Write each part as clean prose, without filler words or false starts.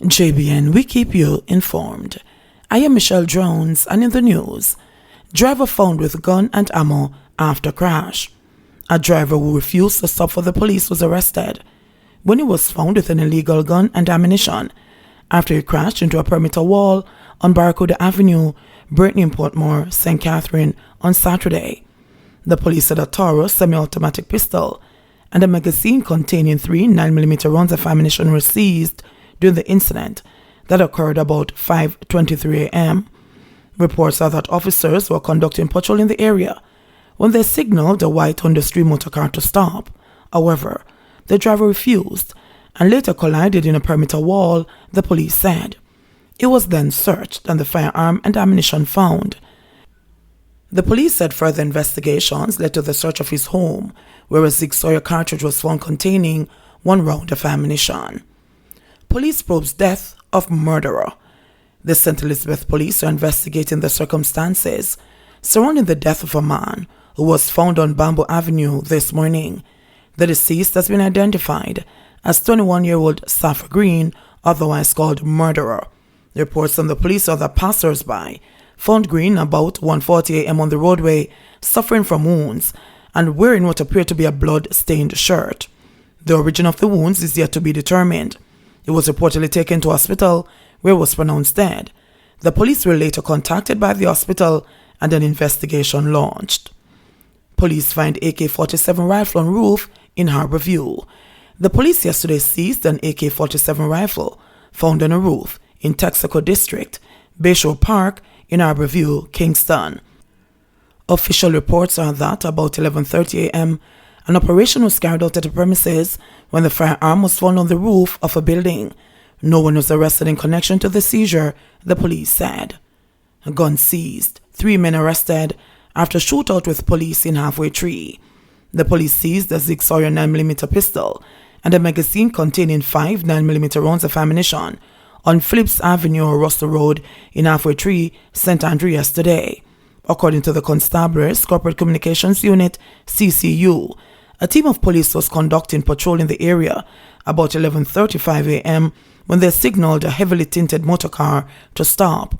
JBN, we keep you informed. I am Michelle Jones, and in the news, driver found with gun and ammo after crash. A driver who refused to stop for the police was arrested when he was found with an illegal gun and ammunition after he crashed into a perimeter wall on Barracuda Avenue, Brittany, Portmore, St. Catherine on Saturday. The police said a Taurus semi-automatic pistol and a magazine containing 3 9mm rounds of ammunition were seized during the incident that occurred about 5:23 a.m. Reports are that officers were conducting patrol in the area when they signaled a white Honda Stream motor car to stop. However, the driver refused and later collided in a perimeter wall, the police said. It was then searched and the firearm and ammunition found. The police said further investigations led to the search of his home, where a Zig Sawyer cartridge was found containing 1 round of ammunition. Police probes death of murderer. The St. Elizabeth police are investigating the circumstances surrounding the death of a man who was found on Bamboo Avenue this morning. The deceased has been identified as 21-year-old Safa Green, otherwise called Murderer. Reports from the police are that passers-by found Green about 1:40 a.m. on the roadway, suffering from wounds and wearing what appeared to be a blood-stained shirt. The origin of the wounds is yet to be determined. He was reportedly taken to hospital, where he was pronounced dead. The police were later contacted by the hospital and an investigation launched. Police find AK-47 rifle on roof in Harborview. The police yesterday seized an AK-47 rifle found on a roof in Texaco District, Bayshore Park in Harborview, Kingston. Official reports are that about 11:30 a.m., an operation was carried out at the premises when the firearm was found on the roof of a building. No one was arrested in connection to the seizure, the police said. A gun seized. 3 men arrested after shootout with police in Halfway Tree. The police seized a Zig Sawyer 9mm pistol and a magazine containing 5 9mm rounds of ammunition on Phillips Avenue or Russell Road in Halfway Tree, St. Andrew yesterday. According to the Constabulary's Corporate Communications Unit, CCU, a team of police was conducting patrol in the area about 11:35 a.m. when they signaled a heavily tinted motor car to stop.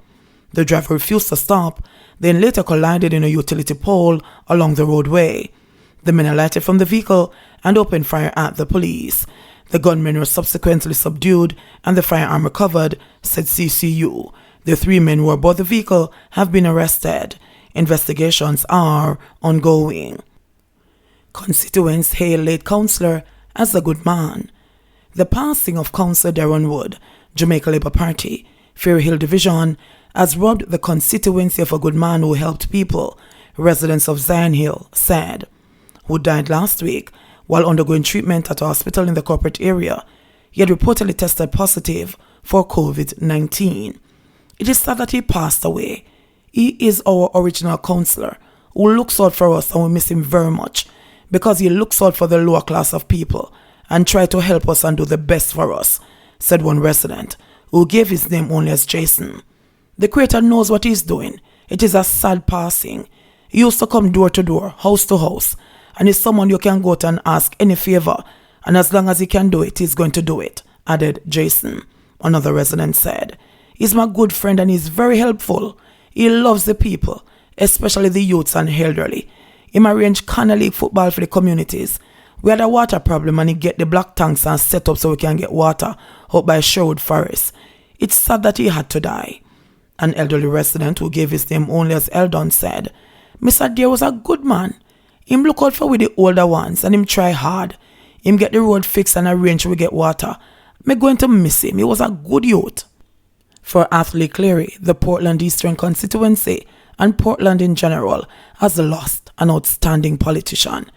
The driver refused to stop, then later collided in a utility pole along the roadway. The men alighted from the vehicle and opened fire at the police. The gunmen were subsequently subdued and the firearm recovered, said CCU. The 3 men who were aboard the vehicle have been arrested. Investigations are ongoing. Constituents hail late councillor as a good man. The passing of Councillor Darren Wood, Jamaica Labour Party, Ferry Hill Division, has robbed the constituency of a good man who helped people, residents of Zion Hill said. Wood died last week while undergoing treatment at a hospital in the corporate area. He had reportedly tested positive for COVID-19. It is sad that he passed away. He is our original councillor who looks out for us, and we miss him very much because he looks out for the lower class of people and try to help us and do the best for us, said one resident who gave his name only as Jason. The creator knows what he's doing. It is a sad passing. He used to come door to door, house to house, and is someone you can go to and ask any favor, and as long as he can do it, he's going to do it, added Jason. Another resident said, he's my good friend and he's very helpful. He loves the people, especially the youths and elderly. He arranged Canal League football for the communities. We had a water problem and he get the black tanks and set up so we can get water out by Sherwood Forest. It's sad that he had to die. An elderly resident who gave his name only as Eldon said, Mr. Deere was a good man. Him look out for with the older ones and him try hard. Him get the road fixed and arrange we get water. Me going to miss him. He was a good youth. For Athley Cleary, the Portland Eastern constituency and Portland in general has lost an outstanding politician.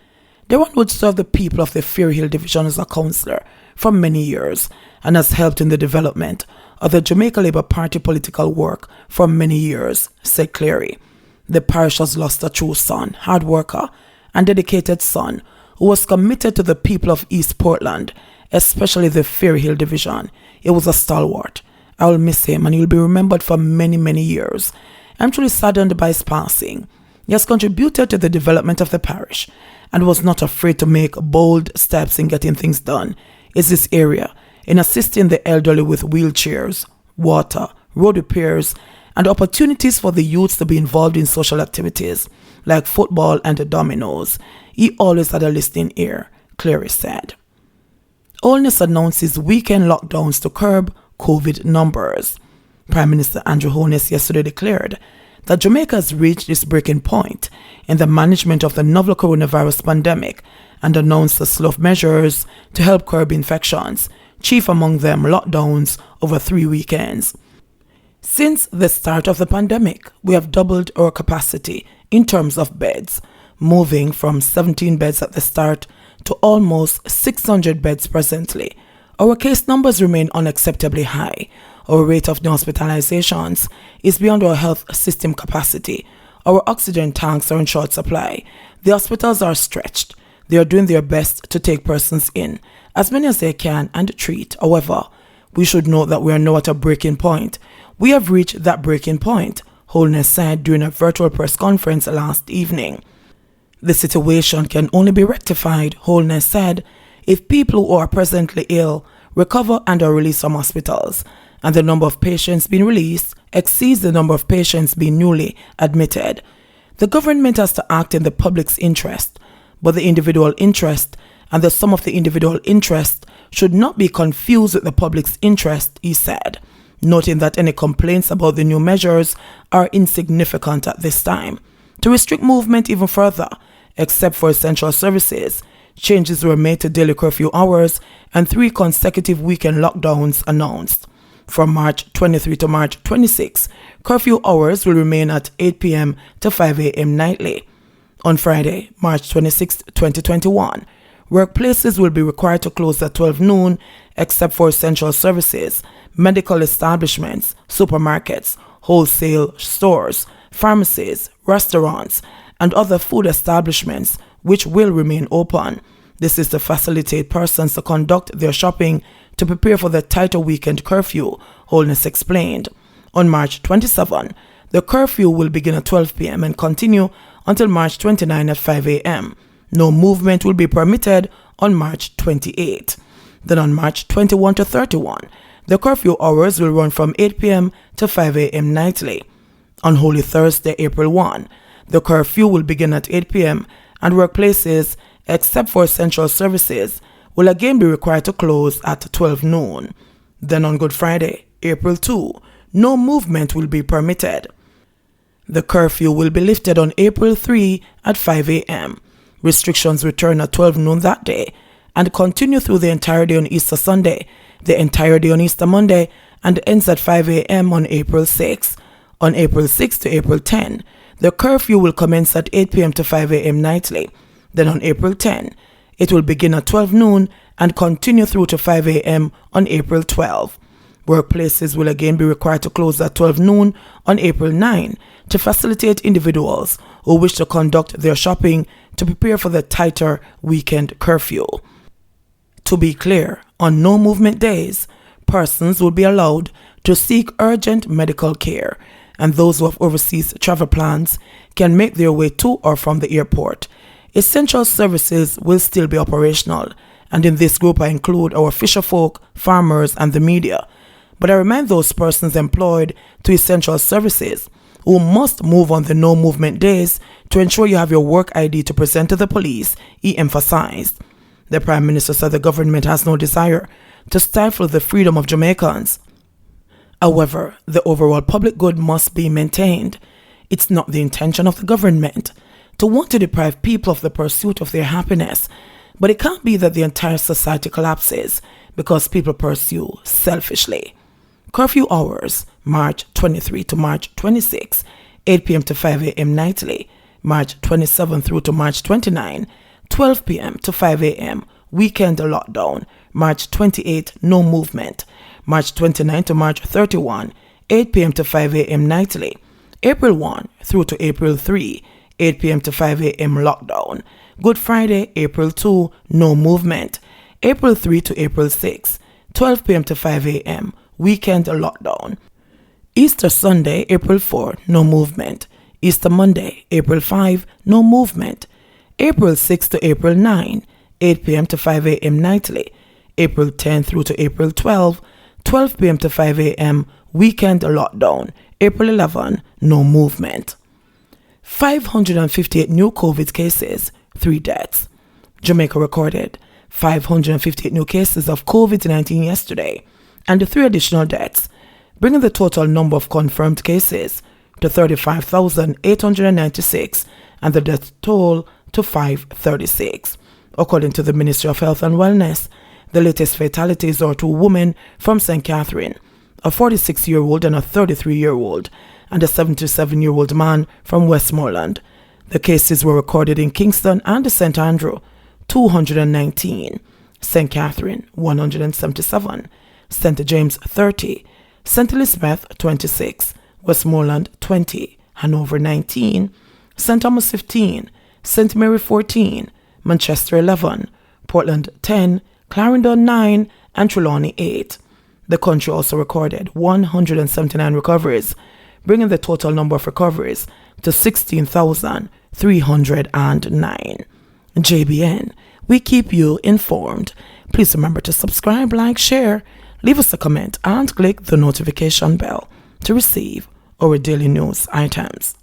The one would serve the people of the Ferry Hill Division as a councillor for many years and has helped in the development of the Jamaica Labour Party political work for many years, said Cleary. The parish has lost a true son, hard worker, and dedicated son who was committed to the people of East Portland, especially the Ferry Hill Division. He was a stalwart. I will miss him and he will be remembered for many, many years. I'm truly saddened by his passing. He has contributed to the development of the parish and was not afraid to make bold steps in getting things done. Is this area, in assisting the elderly with wheelchairs, water, road repairs, and opportunities for the youths to be involved in social activities like football and dominoes. He always had a listening ear, Cleary said. Holness announces weekend lockdowns to curb COVID numbers. Prime Minister Andrew Holness yesterday declared that Jamaica has reached its breaking point in the management of the novel coronavirus pandemic and announced a slew of measures to help curb infections, chief among them lockdowns over 3 weekends. Since the start of the pandemic, we have doubled our capacity in terms of beds, moving from 17 beds at the start to almost 600 beds presently. Our case numbers remain unacceptably high. Our rate of new hospitalizations is beyond our health system capacity. Our oxygen tanks are in short supply. The hospitals are stretched. They are doing their best to take persons in, as many as they can, and treat. However, we should note that we are now at a breaking point. We have reached that breaking point, Holness said during a virtual press conference last evening. The situation can only be rectified, Holness said, if people who are presently ill recover and are released from hospitals, and the number of patients being released exceeds the number of patients being newly admitted. The government has to act in the public's interest, but the individual interest and the sum of the individual interest should not be confused with the public's interest, he said, noting that any complaints about the new measures are insignificant at this time. To restrict movement even further, except for essential services, changes were made to daily curfew hours and 3 consecutive weekend lockdowns announced. From March 23 to March 26, curfew hours will remain at 8 p.m. to 5 a.m. nightly. On Friday, March 26, 2021, workplaces will be required to close at 12 noon except for essential services, medical establishments, supermarkets, wholesale stores, pharmacies, restaurants, and other food establishments which will remain open. This is to facilitate persons to conduct their shopping to prepare for the tighter weekend curfew, Holness explained. On March 27, the curfew will begin at 12 p.m. and continue until March 29 at 5 a.m. No movement will be permitted on March 28. Then on March 21 to 31, the curfew hours will run from 8 p.m. to 5 a.m. nightly. On Holy Thursday, April 1, the curfew will begin at 8 p.m. and workplaces, except for essential services, will again be required to close at 12 noon. Then on Good Friday, April 2, no movement will be permitted. The curfew will be lifted on April 3 at 5 a.m. Restrictions return at 12 noon that day and continue through the entire day on Easter Sunday, the entire day on Easter Monday, and ends at 5 a.m. on April 6. On April 6 to April 10, the curfew will commence at 8 p.m. to 5 a.m. nightly. Then on April 10, it will begin at 12 noon and continue through to 5 a.m. on April 12. Workplaces will again be required to close at 12 noon on April 9 to facilitate individuals who wish to conduct their shopping to prepare for the tighter weekend curfew. To be clear, on no movement days, persons will be allowed to seek urgent medical care, and those who have overseas travel plans can make their way to or from the airport. Essential services will still be operational, and in this group I include our fisherfolk, farmers, and the media. But I remind those persons employed to essential services who must move on the no movement days to ensure you have your work ID to present to the police, he emphasized. The Prime Minister said the government has no desire to stifle the freedom of Jamaicans. However, the overall public good must be maintained. It's not the intention of the government to want to deprive people of the pursuit of their happiness, but it can't be that the entire society collapses because people pursue selfishly. Curfew hours, March 23 to March 26, 8 p.m. to 5 a.m. nightly, March 27 through to March 29, 12 p.m. to 5 a.m. weekend lockdown, March 28, no movement, March 29 to March 31, 8 p.m. to 5 a.m. nightly, April 1 through to April 3, 8 p.m. to 5 a.m. lockdown, Good Friday, April 2, no movement, April 3 to April 6, 12 p.m. to 5 a.m. weekend lockdown, Easter Sunday, April 4, no movement, Easter Monday, April 5, no movement, April 6 to April 9, 8 p.m. to 5 a.m. nightly, April 10 through to April 12, 12 p.m. to 5 a.m., weekend lockdown. April 11, no movement. 558 new COVID cases, 3 deaths. Jamaica recorded 558 new cases of COVID-19 yesterday, and 3 additional deaths, bringing the total number of confirmed cases to 35,896 and the death toll to 536. According to the Ministry of Health and Wellness, the latest fatalities are 2 women from St. Catherine, a 46-year-old and a 33-year-old, and a 77-year-old man from Westmoreland. The cases were recorded in Kingston and St. Andrew, 219, St. Catherine, 177, St. James, 30, St. Elizabeth, 26, Westmoreland, 20, Hanover, 19, St. Thomas, 15, St. Mary, 14, Manchester, 11, Portland, 10, Clarendon, 9, and Trelawney, 8. The country also recorded 179 recoveries, bringing the total number of recoveries to 16,309. JBN, we keep you informed. Please remember to subscribe, like, share, leave us a comment, and click the notification bell to receive our daily news items.